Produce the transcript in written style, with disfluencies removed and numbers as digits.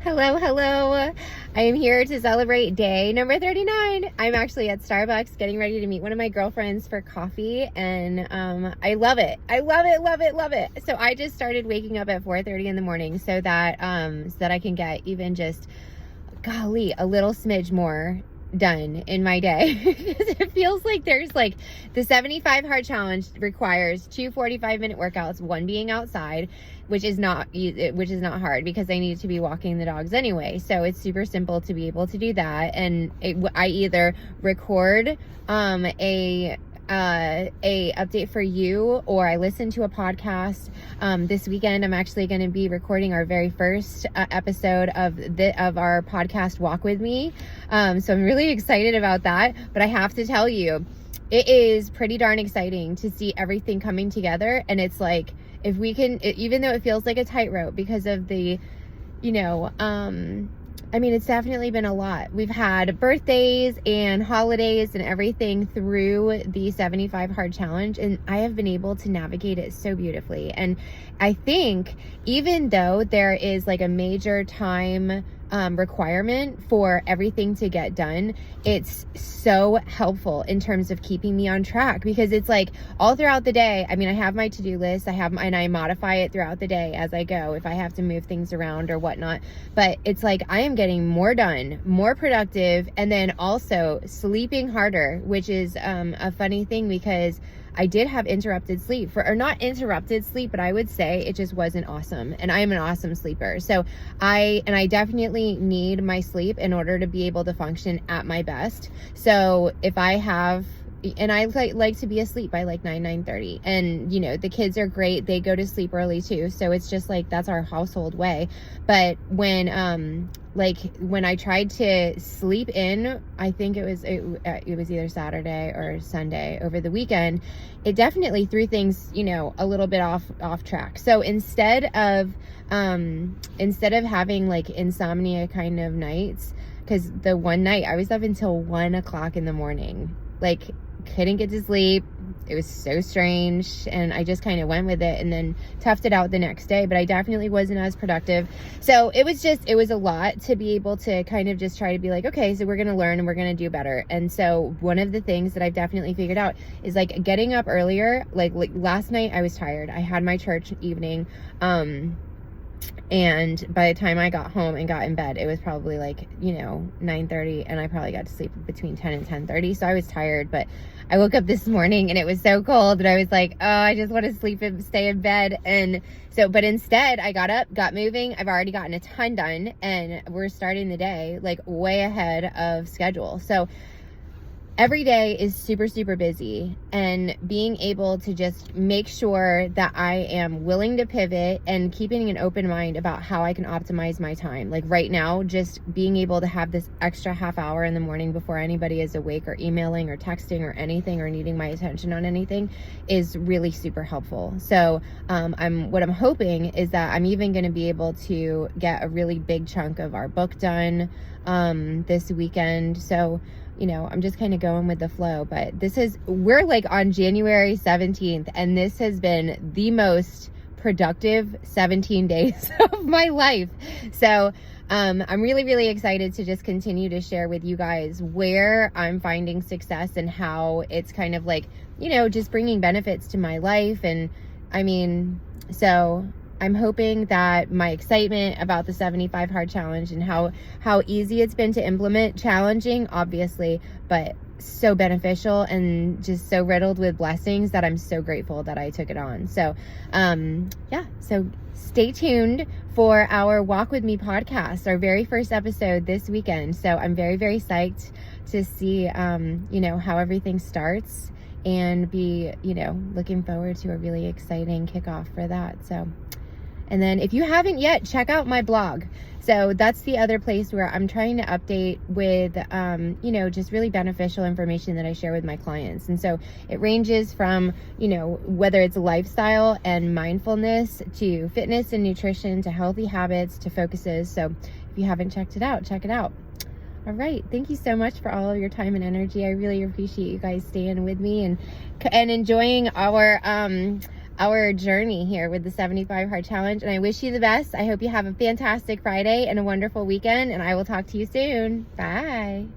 Hello, hello. I am here to celebrate day number 39. I'm actually at Starbucks getting ready to meet one of my girlfriends for coffee, and I love it. I love it, love it, love it. So I just started waking up at 4:30 in the morning so that I can get even just, golly, a little smidge more done in my day. It feels like there's like the 75 hard challenge requires 2 45-minute workouts, one being outside, which is not hard because I need to be walking the dogs anyway. So it's super simple to be able to do that. And I either record a update for you, or I listen to a podcast. This weekend I'm actually going to be recording our very first episode of our podcast Walk With Me. So I'm really excited about that, but I have to tell you, it is pretty darn exciting to see everything coming together. And it's like, if we can, even though it feels like a tightrope because of the, it's definitely been a lot. We've had birthdays and holidays and everything through the 75 hard challenge, and I have been able to navigate it so beautifully. And I think even though there is like a major time requirement for everything to get done, it's so helpful in terms of keeping me on track, because it's like all throughout the day, I have my to-do list, and I modify it throughout the day as I go if I have to move things around or whatnot, but it's like I am getting more done, more productive, and then also sleeping harder, which is a funny thing because I did have interrupted sleep, or not interrupted sleep, but I would say it just wasn't awesome. And I am an awesome sleeper. So I definitely need my sleep in order to be able to function at my best. So if I have, and I like to be asleep by like 9:30, and the kids are great, they go to sleep early too, so it's just like that's our household way. But when I tried to sleep in, I think it was either Saturday or Sunday over the weekend, it definitely threw things a little bit off track. So instead of having like insomnia kind of nights, because the one night I was up until 1 o'clock in the morning, like couldn't get to sleep. It was so strange, and I just kind of went with it and then toughed it out the next day, but I definitely wasn't as productive. So it was a lot to be able to kind of just try to be like, okay, so we're going to learn and we're going to do better. And so one of the things that I've definitely figured out is like getting up earlier. Like last night I was tired. I had my church evening, and by the time I got home and got in bed, it was probably like 9:30, and I probably got to sleep between 10 and 10:30. So I was tired, but I woke up this morning and it was so cold that I was like, oh, I just want to sleep and stay in bed. And so, but instead I got up, got moving. I've already gotten a ton done, and we're starting the day like way ahead of schedule. So every day is super, super busy, and being able to just make sure that I am willing to pivot and keeping an open mind about how I can optimize my time. Like right now, just being able to have this extra half hour in the morning before anybody is awake or emailing or texting or anything or needing my attention on anything is really super helpful. So what I'm hoping is that I'm even going to be able to get a really big chunk of our book done this weekend. So I'm just kind of going with the flow, but we're like on January 17th, and this has been the most productive 17 days of my life. So I'm really, really excited to just continue to share with you guys where I'm finding success and how it's kind of like, just bringing benefits to my life. And so I'm hoping that my excitement about the 75 hard challenge and how easy it's been to implement, challenging obviously, but so beneficial and just so riddled with blessings that I'm so grateful that I took it on. So so stay tuned for our Walk With Me podcast, our very first episode this weekend. So I'm very, very psyched to see how everything starts, and be looking forward to a really exciting kickoff for that. So, and then if you haven't yet, check out my blog. So that's the other place where I'm trying to update with, just really beneficial information that I share with my clients. And so it ranges from, whether it's lifestyle and mindfulness to fitness and nutrition to healthy habits to focuses. So if you haven't checked it out, check it out. All right. Thank you so much for all of your time and energy. I really appreciate you guys staying with me and enjoying our our journey here with the 75 Hard Challenge. And I wish you the best. I hope you have a fantastic Friday and a wonderful weekend. And I will talk to you soon. Bye.